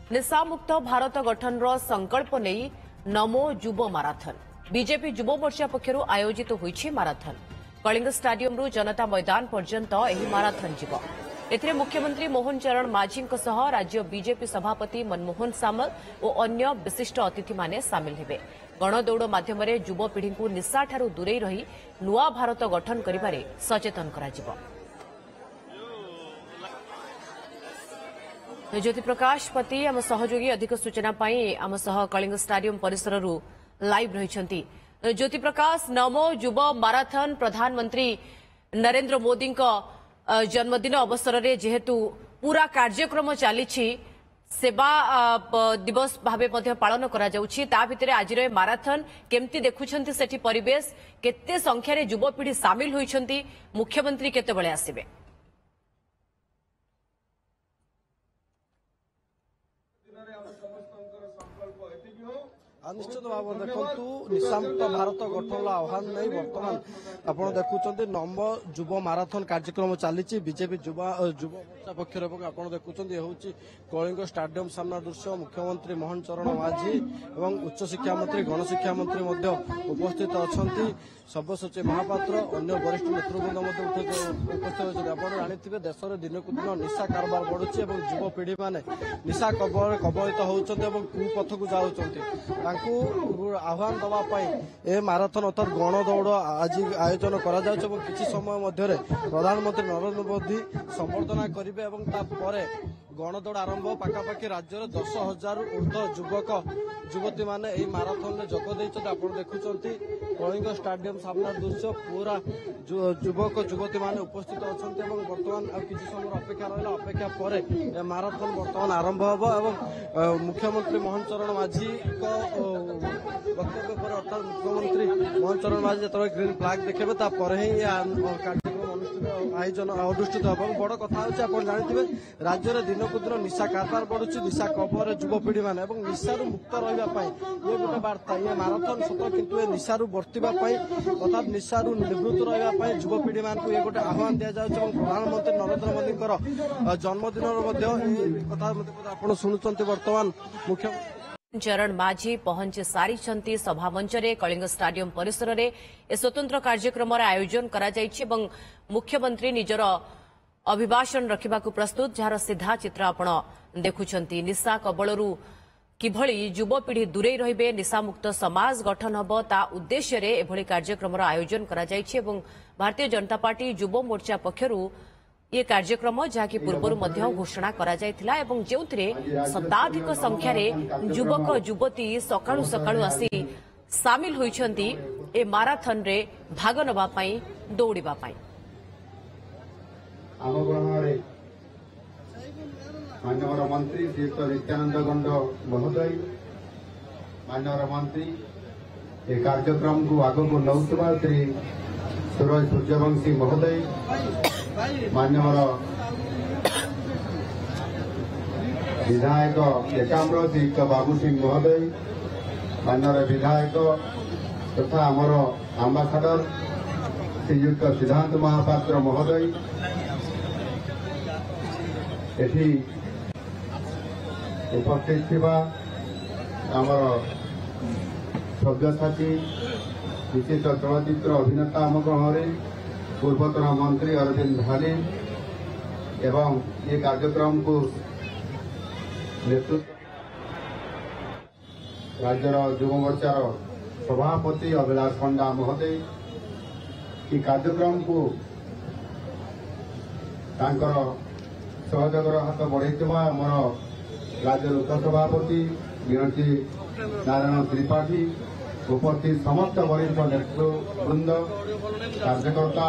निशामुक्त भारत गठन संकल्प नहीं नमो युव माराथन बीजेपी युव मोर्चा पक्षर आयोजित होईछि माराथन कलिंग स्टाडियम रु जनता मैदान पर्यंत एही माराथन जीव एथिरे मुख्यमंत्री मोहन चरण माझी राज्य बीजेपी सभापति मनमोहन सामल और अन्य विशिष्ट अतिथि माने सामिल हेबे। गणदौड़ माध्यम युव पीढ़ी को निशा ठारू दूरे रही नुआ भारत गठन करिबारे सचेतन कराजिब। ज्योति प्रकाश पति आम सहयोगी अधिक सूचना पाई आम सह कलिंग स्टाडियम परिसर लाइव रही। ज्योति प्रकाश नमो युव माराथन प्रधानमंत्री नरेंद्र मोदी जन्मदिन अवसर में जेहेतु पूरा कार्यक्रम चली सेवा दिवस भावे पालन करा जाउछि ता भितरे आज माराथन केमती देखुछंती सेठी परिवेश केते संख्यारे युव पीढ़ी सामिल होइछंती मुख्यमंत्री केते बेले आसीबे? निश्चित भाव देखु निशामुक्त भारत गठन आह्वान नहीं बर्तमान आप देखुं नव युव माराथन कार्यक्रम चली बीजेपी युव मोर्चा पक्ष आप देखुं हूँ कलिंग स्टाडियम सामना दृश्य मुख्यमंत्री मोहन चरण माझी और उच्च शिक्षा मंत्री गणशिक्षा मंत्री उपस्थित अच्छा सब्यसाची महापात्र अन्य वरिष्ठ नेतृवृंद उपस्थित होती आप जानी देश में दिनकू दिन निशा कारबार बढ़ुची युव पीढ़ी मैंने निशा कबलित होती कुपथ को जाऊँच आह्वान दवापाई ए माराथन अर्थात गणदौड़ आज आयोजन करा किसी समय मध्य प्रधानमंत्री नरेंद्र मोदी संबर्धना करेंगे गणदौड़ आरंभ पाखापाखि राज्य 10,000 ऊर्ध्व युवक युवती मैंने माराथन में जोग देते आप देखुं कलिंग स्टाडियम सामना दृश्य पूरा युवक युवती मैंने उपस्थित अच्छा बर्तमान किसी समय अपेक्षा रहा अपेक्षा पर माराथन बर्तमान आरंभ हम मुख्यमंत्री मोहन चरण माझी वक्तव्य पर अर्थात मुख्यमंत्री मोहन चरण माझी जो ग्रीन फ्लैग देखे कार्यक्रम आयोजन अनुष्ठित हो बड़ कथा आप जानते राज्य में दिनकू दिन निशा कारबार बढ़ुची निशा कबर युव पीढ़ी मैंने निशारू मुक्त रहा ये गोटे बार्ता ये माराथन सत किंतु निशारू बर्तवाई अर्थात निशारू निवृत्त रहा युव पीढ़ी मान ये गोटे आह्वान दि जाए प्रधानमंत्री नरेंद्र मोदी जन्मदिन कथा आप शुणुंट बर्तमान मुख्यमंत्री चरण माझी पहुंच सारी सभा मंच कलिंग स्टाडियम परिसर में ए स्वतंत्र कार्यक्रम आयोजन करा मुख्यमंत्री निजर अभिभाषण रखा प्रस्तुत जार सीधा चित्र आपण देखुंट निशा कबलू किभली युव पीढ़ी दूरे रहिबे निशामुक्त समाज गठन हब ता उद्देश्य एभली कार्यक्रम आयोजन करा भारतीय जनता पार्टी युव मोर्चा पक्षरू ये कार्यक्रम जहाँकि पूर्व घोषणा करा जायथिला एवं जेउथिरे शताधिक संख्यार युवक युवती सकाळु सकाळु आसी सामिल होइछंती ए माराथन रे भाग नबा पई दौड़िबा पई। माननीय मंत्री श्रीयुक्त नित्यानंद गंड महोदय माननीय मंत्री ए कार्यक्रम को आग को नौथुवा श्री सूरज सूर्यवंशी महोदय माननीय विधायक एकाम्र श्रीयुक्त बाबू सिंह महोदय माननीय विधायक तथा आमर आम्बासाडर श्रीयुक्त सिद्धांत महापात्र महोदय एठी उपस्थित थिबा आमर सव्यसाची विशेष चलचित्र अभिनेता आम गृह पूर्वतन मंत्री अरविंद भाली एवं ये कार्यक्रम को नेतृत्व राज्यर युव मोर्चार सभापति अभिलाष पंडा महोदय ये कार्यक्रम को सहयोगर हाथ बढ़ाई आमर राज्य उपसभापति मीनाक्षी नारायण त्रिपाठी उपस्थित समस्त वरिष्ठ नेतृवृंद कार्यकर्ता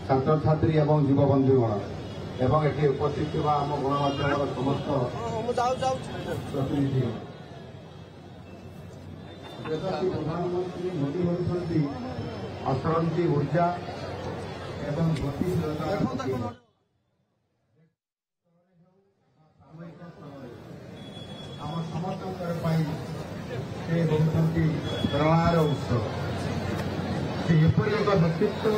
छात्र छात्री एवं युव बंधुगण एवं ये उपस्थित आम गणमाध्यम समस्त प्रतिनिधि प्रधानमंत्री मोदी होती असरंती ऊर्जा एवं गतिशीलता आम समस्त प्रेरणार उत्स से एपरी एक व्यक्तित्व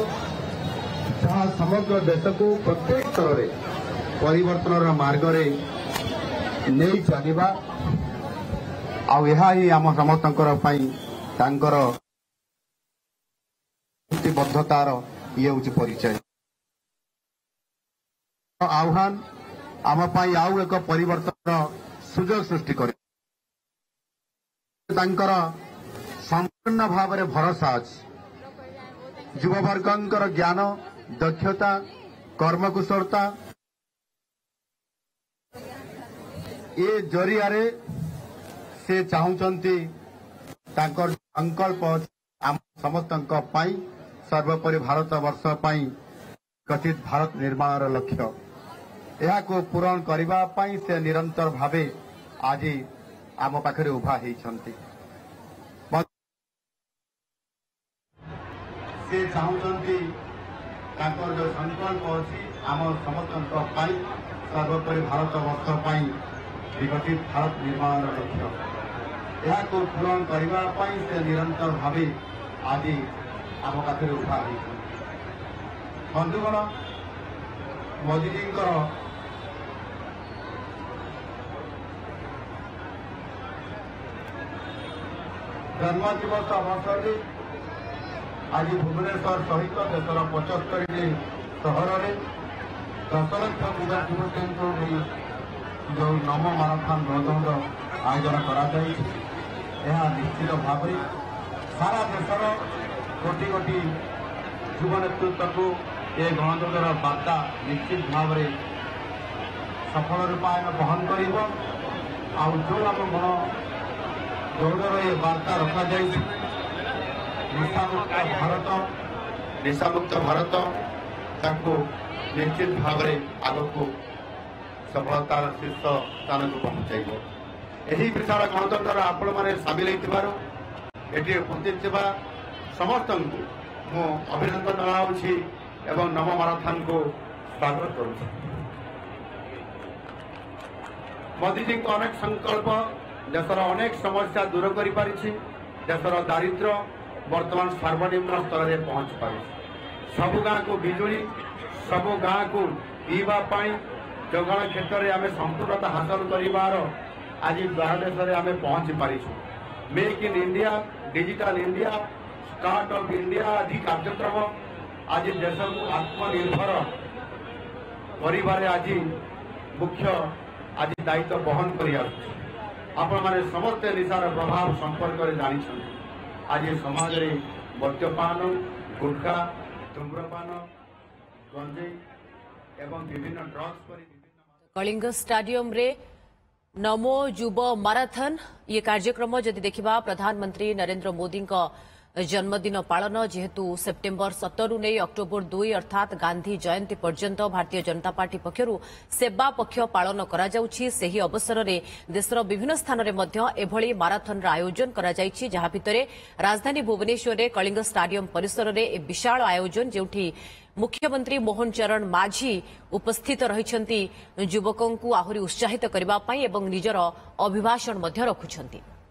जहाँ समग्र देश को प्रत्येक स्तर में परिवर्तन मार्ग नहीं चलिबा आउ यह ही आम समस्तंकर पई तांकर प्रतिबद्धतार ये हूँ परिचय आह्वान आम पाई आउ एक परिवर्तन सुजोग सृष्टि कर संपूर्ण भाव में भरोसा अच्छी युववर्गंकर ज्ञान दक्षता कर्मकुशलता ये जरिया से चाहूंती संकल्प आम समस्त सर्वोपरि भारत वर्ष गठित भारत निर्माण लक्ष्य यह पूरण करने से निरंतर भावे आज आम पाखे उभा होती से चाहूंती जो संकल्प अच्छी आम समस्त सर्वोपरि भारत वर्ष विकसित भारत निर्माण लक्ष्य यह पूरण करने से निरंतर भावे आज आम पाखे उभा होती बंधुगण मोदी जी जन्म दिवस अवसर में आज भुवनेश्वर सहित देशर 75 सहर में 10 लाख युवा युवती जो नमो माराथन दौड़ आयोजन करा निश्चित भाव सारा देशर कोटि कोटि युव नेतृत्व को ये गणतंत्र बार्ता निश्चित भाव में सफल रूपायन बहन कर जो आम गण दौड़र ये बार्ता रखा निशामुक्त भारत ताको निश्चित भाव में आग को सफलतार शीर्ष स्थान को पहुंचाइब यही विशाल गणतंत्र आपण मैंने सामिल होती उपस्थित समस्त को अभिनंदन जनाऊँगी एवं नमो माराथन को स्वागत करुँ मोदी जी को अनेक संकल्प देशर अनेक समस्या दूर कर देशर दारिद्र्य वर्तमान सर्वनिम्न स्तर में पहुंच पारे सबु गाँ को बिजुली सबु गाँ को पीवा पानी जोगाण क्षेत्र में आम संपूर्णता हासिल कर आज द्वार देश में आम पहुंची पारिछू Make in India Digital India Startup India आदि कार्यक्रम आज देश को आत्मनिर्भर कर आज मुख्य आज दायित्व बहन कर समस्ते निशार प्रभाव संपर्क में जानी आज समाज में मद्यपान गुटखा धूम्रपान गंजेई एवं विभिन्न ड्रग्स पर कलिंग स्टाडियम रे नमो युव माराथन ये कार्यक्रम जदि देखा प्रधानमंत्री नरेंद्र मोदी जन्मदिन पालन जेहेतु सेप्टेम्बर 17 नहीं अक्टोबर 2 अर्थात गांधी जयंती पर्यंत भारतीय जनता पार्टी पक्षर सेवा पक्ष पालन करा जाउछि सेही अवसर में देशर विभिन्न स्थान में एभली माराथन आयोजन करा जाइछि जहा भितरे राजधानी भुवनेश्वर में कलिंग स्टाडियम परिसर में ए विशाल आयोजन जेउठी मुख्यमंत्री मोहन चरण माझी उपस्थित रहिछंती युवकों को आहुरी उत्साहित करबा पई एवं निजर अभिभाषण मध्य रखुछंती।